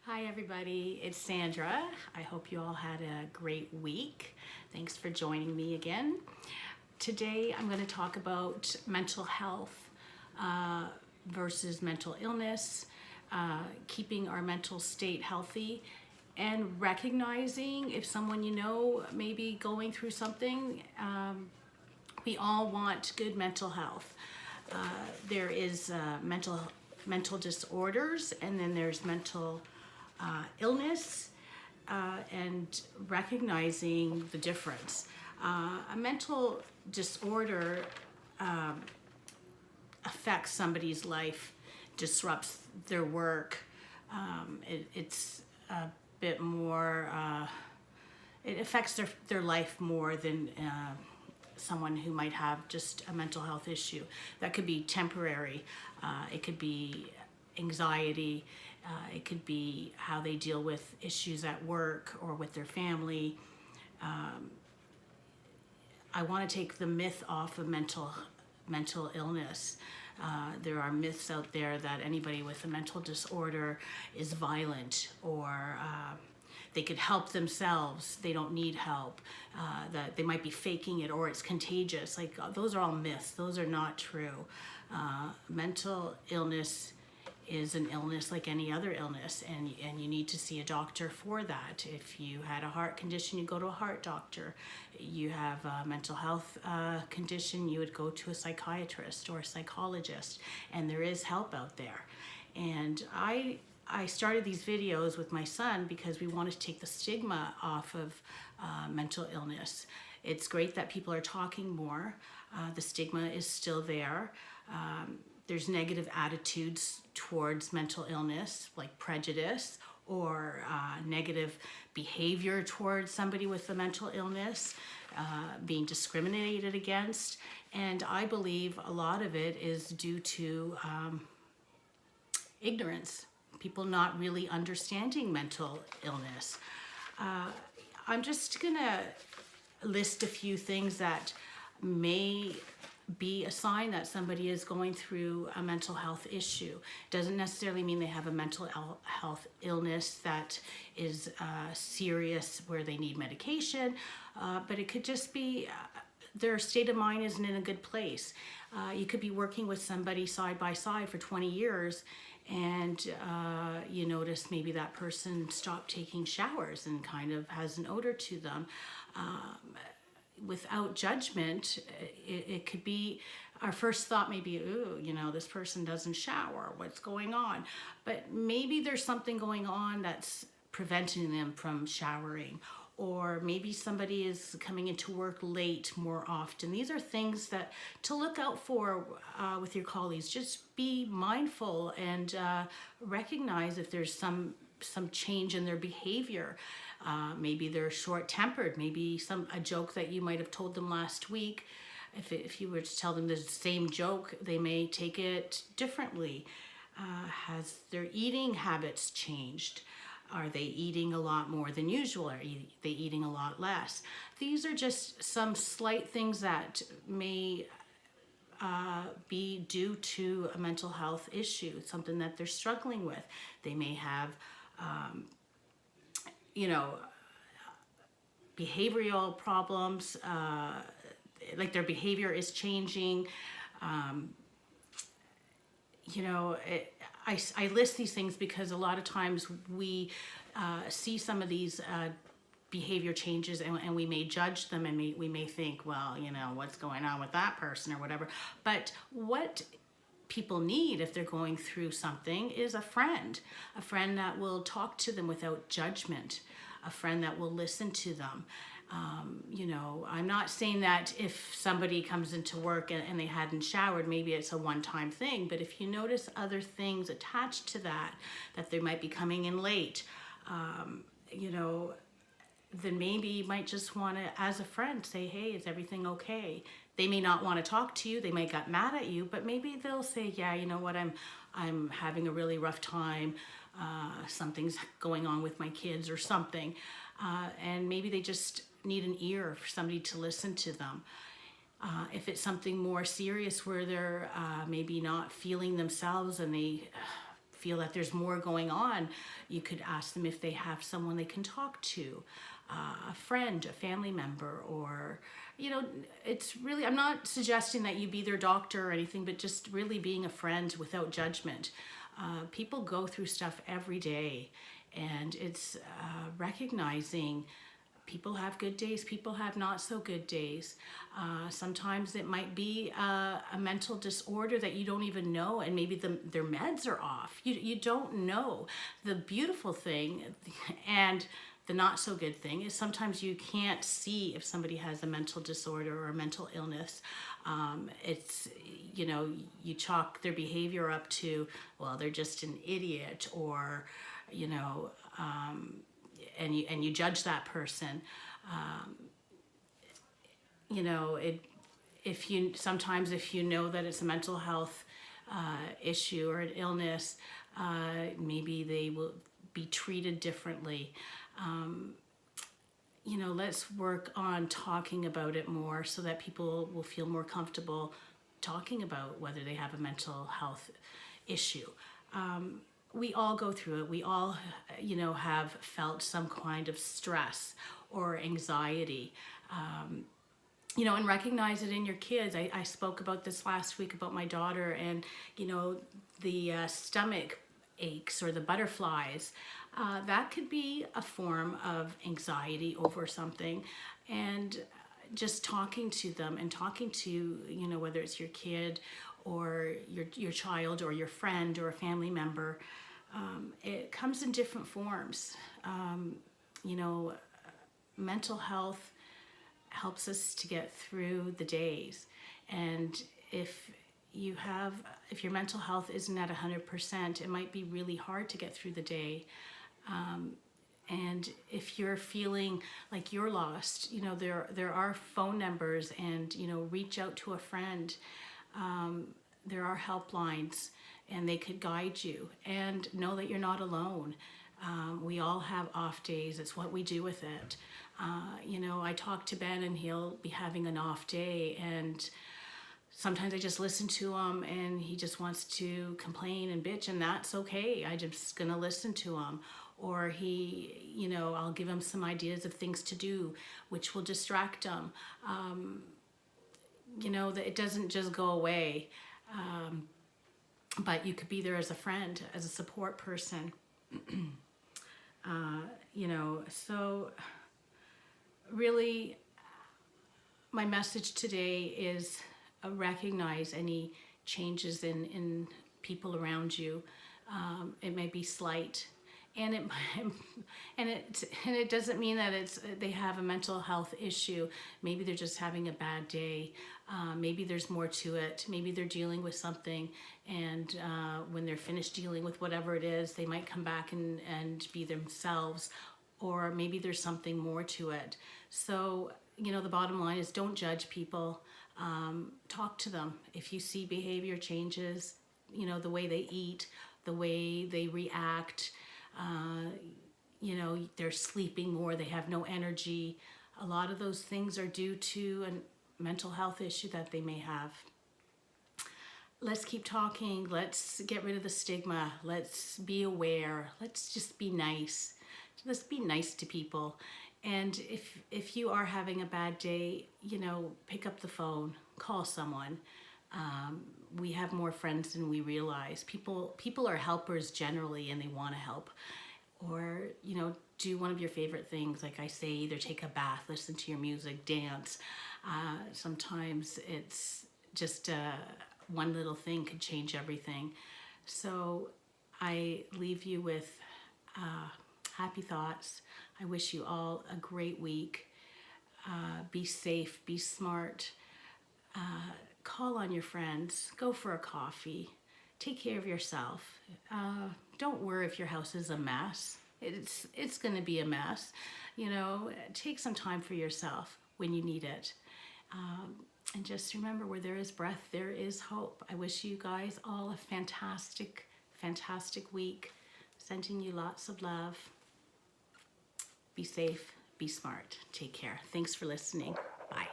Hi everybody, it's Sandra. I hope you all had a great week. Thanks for joining me again. Today I'm going to talk about mental health versus mental illness, keeping our mental state healthy, and recognizing if someone you know may be going through something. We all want good mental health. There is mental disorders, and then there's mental illness, and recognizing the difference. A mental disorder affects somebody's life, disrupts their work. It's a bit more, it affects their life more than someone who might have just a mental health issue. That could be temporary. It could be anxiety. It could be how they deal with issues at work or with their family. I want to take the myth off of mental illness. There are myths out there that anybody with a mental disorder is violent, or they could help themselves, they don't need help, that they might be faking it, or it's contagious. Like, those are all myths. Those are not true. Mental illness is an illness like any other illness, and you need to see a doctor for that. If you had a heart condition, you go to a heart doctor. You have a mental health condition, you would go to a psychiatrist or a psychologist, and there is help out there. And I started these videos with my son because we wanted to take the stigma off of mental illness. It's great that people are talking more. The stigma is still there. There's negative attitudes towards mental illness, like prejudice, or negative behavior towards somebody with a mental illness, being discriminated against. And I believe a lot of it is due to ignorance, people not really understanding mental illness. I'm just gonna list a few things that may be a sign that somebody is going through a mental health issue. Doesn't necessarily mean they have a mental health illness that is serious where they need medication, but it could just be their state of mind isn't in a good place. You could be working with somebody side by side for 20 years, and you notice maybe that person stopped taking showers and kind of has an odor to them. Without judgment, it could be, our first thought may be, ooh, this person doesn't shower, what's going on? But maybe there's something going on that's preventing them from showering, or maybe somebody is coming into work late more often. These are things that to look out for with your colleagues. Just be mindful and recognize if there's some change in their behavior. Maybe they're short-tempered. Maybe a joke that you might have told them last week, if you were to tell them the same joke, they may take it differently. Has their eating habits changed? Are they eating a lot more than usual? Are they eating a lot less? These are just some slight things that may be due to a mental health issue, something that they're struggling with. They may have behavioral problems, like their behavior is changing. I list these things because a lot of times we see some of these behavior changes, and we may judge them, and we may think, well, what's going on with that person or whatever. But what people need if they're going through something is a friend that will talk to them without judgment, a friend that will listen to them. I'm not saying that if somebody comes into work and they hadn't showered, maybe it's a one-time thing, but if you notice other things attached to that they might be coming in late, then maybe you might just want to, as a friend, say, hey, is everything okay? They may not want to talk to you, they might get mad at you, but maybe they'll say, yeah, you know what, I'm having a really rough time, something's going on with my kids or something, and maybe they just need an ear for somebody to listen to them. If it's something more serious where they're maybe not feeling themselves and they feel that there's more going on, you could ask them if they have someone they can talk to, a friend, a family member, or, you know, it's really, I'm not suggesting that you be their doctor or anything, but just really being a friend without judgment. People go through stuff every day, and it's recognizing people have good days, people have not so good days. Sometimes it might be a mental disorder that you don't even know, and maybe their meds are off. You don't know. The beautiful thing and the not so good thing is sometimes you can't see if somebody has a mental disorder or a mental illness. It's, you know, you chalk their behavior up to, well, they're just an idiot, or, you know, and you judge that person. You know, if you know that it's a mental health issue or an illness, maybe they will be treated differently. You know, let's work on talking about it more so that people will feel more comfortable talking about whether they have a mental health issue. We all go through it. We all, you know, have felt some kind of stress or anxiety. You know, and recognize it in your kids. I spoke about this last week about my daughter, and, you know, the stomach aches or the butterflies. That could be a form of anxiety over something. And just talking to them and talking to, you know, whether it's your kid or your child or your friend or a family member, it comes in different forms. You know, mental health helps us to get through the days. And if your mental health isn't at 100%, it might be really hard to get through the day. And if you're feeling like you're lost, you know, there are phone numbers, and, you know, reach out to a friend. There are helplines, and they could guide you, and know that you're not alone. We all have off days. It's what we do with it. You know, I talk to Ben, and he'll be having an off day, and sometimes I just listen to him, and he just wants to complain and bitch, and that's okay. I'm just gonna listen to him. Or he, you know, I'll give him some ideas of things to do, which will distract him. You know, that it doesn't just go away. But you could be there as a friend, as a support person. You know, so really my message today is recognize any changes in people around you. It may be slight, and it doesn't mean that they have a mental health issue. Maybe they're just having a bad day. Maybe there's more to it. Maybe they're dealing with something, and when they're finished dealing with whatever it is, they might come back and be themselves. Or maybe there's something more to it. So, you know, the bottom line is don't judge people. Talk to them. If you see behavior changes, you know, the way they eat, the way they react, you know, they're sleeping more, they have no energy. A lot of those things are due to a mental health issue that they may have. Let's keep talking. Let's get rid of the stigma. Let's be aware. Let's just be nice. Let's be nice to people. And if you are having a bad day, you know, pick up the phone, call someone. We have more friends than we realize. People are helpers generally, and they want to help. Or, you know, do one of your favorite things. Like I say, either take a bath, listen to your music, dance. Sometimes it's just one little thing could change everything. So I leave you with happy thoughts. I wish you all a great week. Be safe, be smart. Call on your friends, go for a coffee, take care of yourself. Don't worry if your house is a mess. It's going to be a mess. You know, take some time for yourself when you need it. And just remember, where there is breath, there is hope. I wish you guys all a fantastic, fantastic week. Sending you lots of love. Be safe, be smart. Take care. Thanks for listening. Bye.